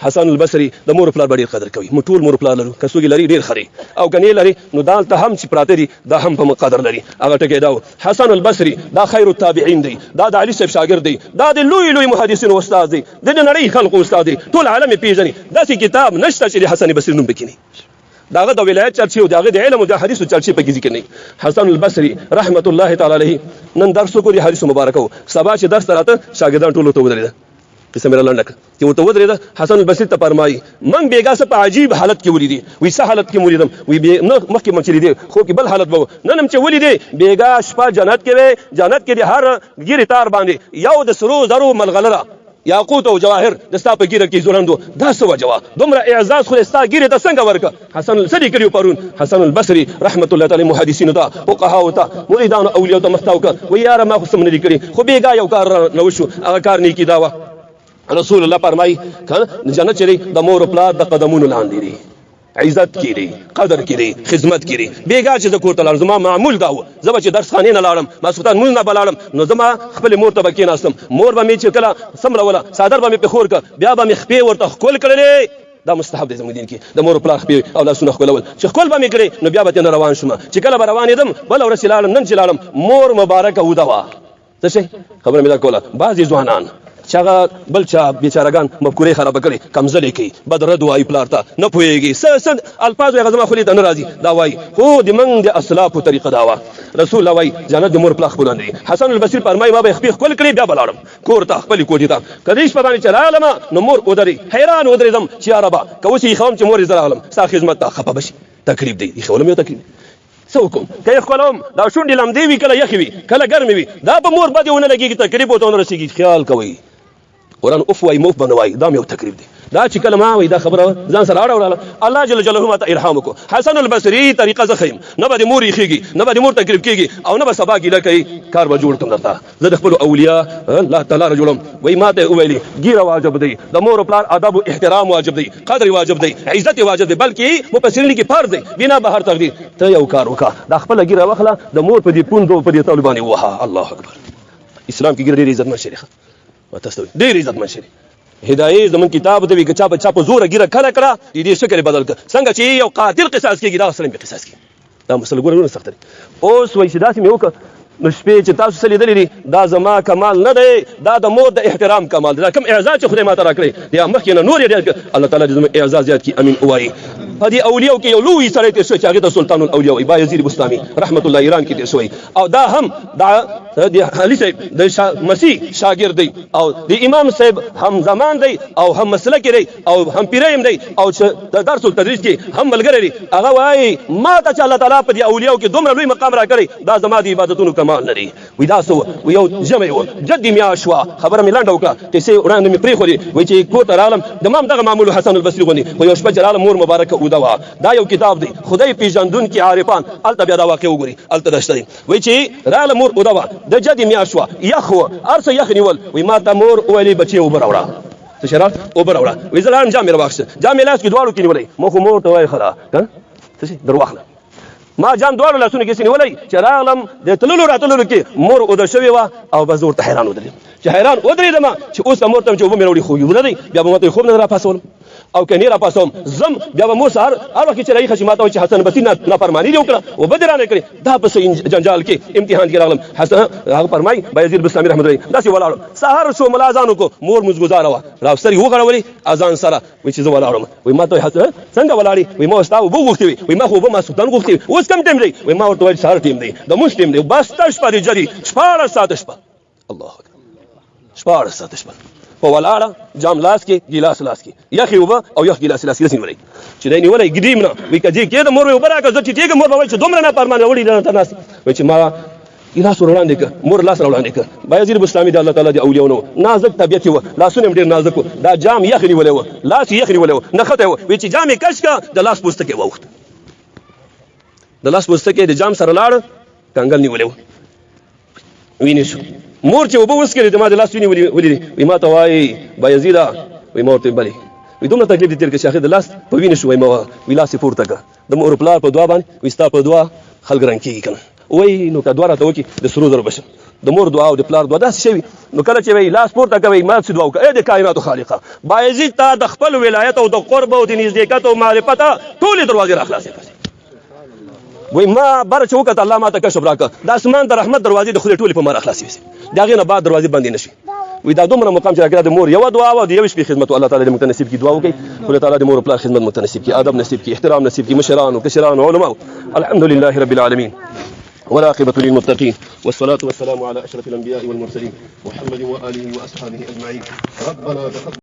حسن البصري د مور پلار ډېر قدر کوي. موږ ټول مور پلار لرو، که څوک لري ډېر خري او کني لري نو دالته هم چې پراته دي دا هم په قدر لري. هغه ټکی دا حسن البصري دا خیر التابعین دی، دا د علي صاحب شاګرد دی، دا د لوی لوی محدثینو استاد دی، د نړۍ خلکو استاد دی، ټول عالم پیژني. داسې کتاب نشته چې د حسن بصري نوم پکې نه داغه د ولایت چرچی او داغه د علم او د حدیث چرچی په کې ذکر نه. حسن البصري رحمت الله تعالی علیه نن درس کو دی حدیث مبارکو سبا چې درس راته شاګردان ټول ته ودرېده قصه مې لنډه چې ورته ودرېده. حسن البصري ته فرمایي من بیګا سه په عجیب حالت کې ولیدي، وې څه حالت کې ولیدم، وې نه مخکې مچ لیدي خو کې بل حالت وو، نن چې ولیدي بیګا شپه جنت کې وې، جنت کې د هر ګیری تار باندې یو د سرو زرو ملغلره یاقوت او جواهر د ستا په ګیره کې زورندو. دا څه وجوه دومره اعزاز خو ستا ګیره ته څنګه ورکه؟ حسن البصري کړي پرون حسن البصري رحمت الله تعالی محدثینو ته فقهاو ته مریدانو اولیاء ته مستاو ک و یاره ما خو سم نه کړي خو بیګا یو کار نه وشو، هغه کار نیکی دا و. رسول الله فرمایي کنه جنت چې د مور پلار د قدمونو لاندې دی، عزت کړي، قدر کړي، خدمت کړي. بیګا چې د کور ته لاړم زما معمول دا و، زه به چې درس خانې نه لاړم ماسخوتن مونځ نه بلاړم نو زما خپل مور ته به کېناستم، مور به مې چې کله سمروله صادر به مې په خور ک بیا به مې خپې ورته ښکل کړلې. دا مستحب دی زموږ دین کې د مور پلار خپې او لاسونه ښکلول، چې ښکل به مې کړې نو بیا به ترې روان شوم. چې کله به روانېدم بله ورځ چې لاړم نن چې لاړم مور مبارکه وده وه. څه شی خبره مې دا کوله. بعضې ځوانان چې هغه بل چا بیچارهګان مفکورې خرابه کړي، کمزلې کوي، بدرد وایي پلار ته نه پوهېږي، څه الفاظ هغه زما خولې ته نه راځي دا وایي، خو د موږ د اسلافو طریقه دا وه. رسول الله وایي جنت د مور پلار خپلوان دي. حسن البصري فرمایي ما به خپې ښکل کړې بیا به لاړم کور ته خپلې کوټې ته. که د شپه باندې چې راغلم نو مور ودرې حیران ودرېدم چې یا ربه که اوس یې ښوم چې مور یې زه راغلم ستا خدمت ته خفه به شي. تکلیف دی یې ښولم یو تکلیف څه وکړم که یې ښکلوم دا شونډې لمدې وي کله یخې وي کله ګرمې وي دا په مور باندې ونه لګېږي تکلیف ورته ونه رسېږي. خیال کوئ قرآن اوف وای موف بنه وای دا یو تکلیف دی. دا چې کله ما وای دا خبره ځان سره اړوله الله جل جلاله ماته ارحام وکړو. حسن البصري طریقه زه ښیم، نه به د مور یخېږي نه به د مور تکلیف کېږي او نه به سبا ګیله کوي. کار به جوړ کړم درته زه د خپلو اولیاء الله تعالی را جوړم. وایي ما ته یې وویلې ګیره واجب دی، د مور و پلار ادب و احترام واجب دی، قدر واجب دی، عزت واجب دی، بلکې مفسرین کې فرض دی بنا به هر تقدیر. ته یو کار وکړه دا خپله ګیره واخله د مور په دې پوندو په دې تولو باندې ووهه. الله اکبر. اسلام کې ګیره ډېر عزتمن شی دی، تاسو ډېر عزتمن شی دی. هدايت زمون کتاب ته وی که چا په زور ګیره کړه کړه دې شکل بدل کړه. څنګه چې یو قاتل قصاص کېږي دا سره به قصاص کېږي. دا مسله ګورونه سخت دی. اوس وایي چې داسې مې وکړه نو شپې چې تاسو څه لیدلي دي دا زما کمال نه دی، دا د مور د احترام کمال دی. دا کوم اعزاز چې خدای ماته راکړی یا مخکې نه نور یې ډېر کړ الله تعالی دې زموږ اعزاز زیات کړي. امین ووایي. په دې اولیاو کې یو لوی سړی تېر شوی چې هغې ته سلطان الاولیاء وایي بایزید بستامي رحمت الله ایران کې تېر شوی او دا هم د علي صاحب د مسیح شاګرد دی او د امام صاحب هم زمان دی او هم مسلکي دی او هم پیریم دی او چې د درس التدریس کې هم ملګری دی. هغه وایي ما ته چې الله تعالی په دې اولیاو کې دومره لوی مقام راکړی دا زما د عبادتونو کمال نه دی. وایي دا څه و یو جمع و جدي میاشت وه خبره مې لنډه وکړه کیسې وړاندې مې پرېښودې. وایي چې کور ته راغلم د ما هم دغه معمول حسن البصري غوندې خو یو شپه چې راغلم مور مبارکه اوده وه. دا یو کتاب دی خدای پیژندونکي عارفان هلته بیا دا واقع وګوري هلته دشته دی. وایي چې راغله مور اوده وه د جدي میاشت وه یخ وه هر څه یخ نیول. وایي ما ته مور وویلې بچې اوبه راوړه څه شی راوړه اوبه راوړه. وایي زه لاړم جام مې راواخیسته جام مې لاس کې دواړو کې نیولی ما خو مور ته وایي ښه ده که څه شي در واخله ما جام دواړو لاسونو کې نیولی چې راغلم د تللو راتللو کې مور اوده شوې وه او بس زه ورته حیران ودرېدم چې حیران ودرېدم چې اوس مور ته چې اوبه مې راوړي خو یو نه دی بیا به ما ته خوب نه راپاڅولم او که نه راپاڅوم زم بیا به مور سهار هر وخت چې راویښه شي ما ته وایي چې حسن بصري نافرماني دې وکړه اوبه دې رانه کړې دا په څه جنجال کې امتحان کې راغلم. هغه فرمایي بایزید بستامي رحمت الله داسې ولاړم سهار شو ملا اذان وکړو مور مونځ ګزاره وه راوسترې وغړولې اذان سره. وایي چې زه ولاړم وایي ما ته وایي څنګه ولاړې وایي ما ستا اوبه غوښتې وي وایي ما خو اوبه ماسخوتن غوښتې وي اوس کوم ټایم دی وایي ما ورته ویل سهار ټایم دی د مونځ ټایم دی بس ته شپه دې جري 14 ساعته شپه. الله اکبر 14 ساعته شپه په ولاړه جام لاس کې ګیلاس لاس کې یخې اوبه او یخ ګیلاس لاس کې داسې نیولی چې دی نیولی ګدیم نه وایي که دې کې د مور اوبه راکړه زه ټیټېږم مور به وایي چې دومره نافرمانه وړي دلته ناست وایي چې ما ګیلاس ور وړاندې کړه مور لاس را وړاندې کړه. بایزید بستامي د الله تعالی د اولیاو نه و نازک طبیعت یې و لاسونه یې ډېر نازک و دا جام یخ نیولی و لاس یې یخ نیولی و نښتی و. وایي چې جام یې کش کړه د لاس پوستکی واوښت د لاس پوستکی د جام سره لاړ کنګل نیولی و وینې شو. مور چې اوبه وڅکلې ما د لاس وینې ولیدې وایي ما ته وایي بایزیده وایي ما ورته بلې وایي دومره تکلیف دې تېر کړه چې آخر د لاس په وینې شو. وایي ما وایي لاس یې پورته کړه د مور پلار په دعا باندې وایي ستا په دعا خلک رنګ کېږي که نه وایي نو که دعا راته وکړي د سرو زرو به شم د مور دعا او د پلار دعا داسې شوي نو کله چې وایي لاس پورته کوئ ما څه دعا وکړه ای د کائناتو خالقه بایزید تا د خپل ولایت او د قرب او د نزدېکت او معرفت ټولې دروازې را خلاصې کړې وایي ما بره چې وکړه الله ما ته کشف راکړه د اسمان د رحمت دروازې د خدای ټولې په ما را خلاصې وسې د هغې نه بعد دروازې بندې نه شي وي دا دومره مقام چې راکړه د مور یوه دعا وه د یوې شپې خدمت الله تعالی دې موږ ته نصیب کړي دعا وکړئ خدای تعالی د مور او پلار خدمت موږ ته نصیب کړي ادب نصیب کړي احترام نصیب کړي مشرانو کشرانو علماو الحمد لله رب العالمين والعاقبة للمتقين والصلاة والسلام على أشرف الأنبياء والمرسلين محمد وآله وأصحابه أجمعين ربنا تقبل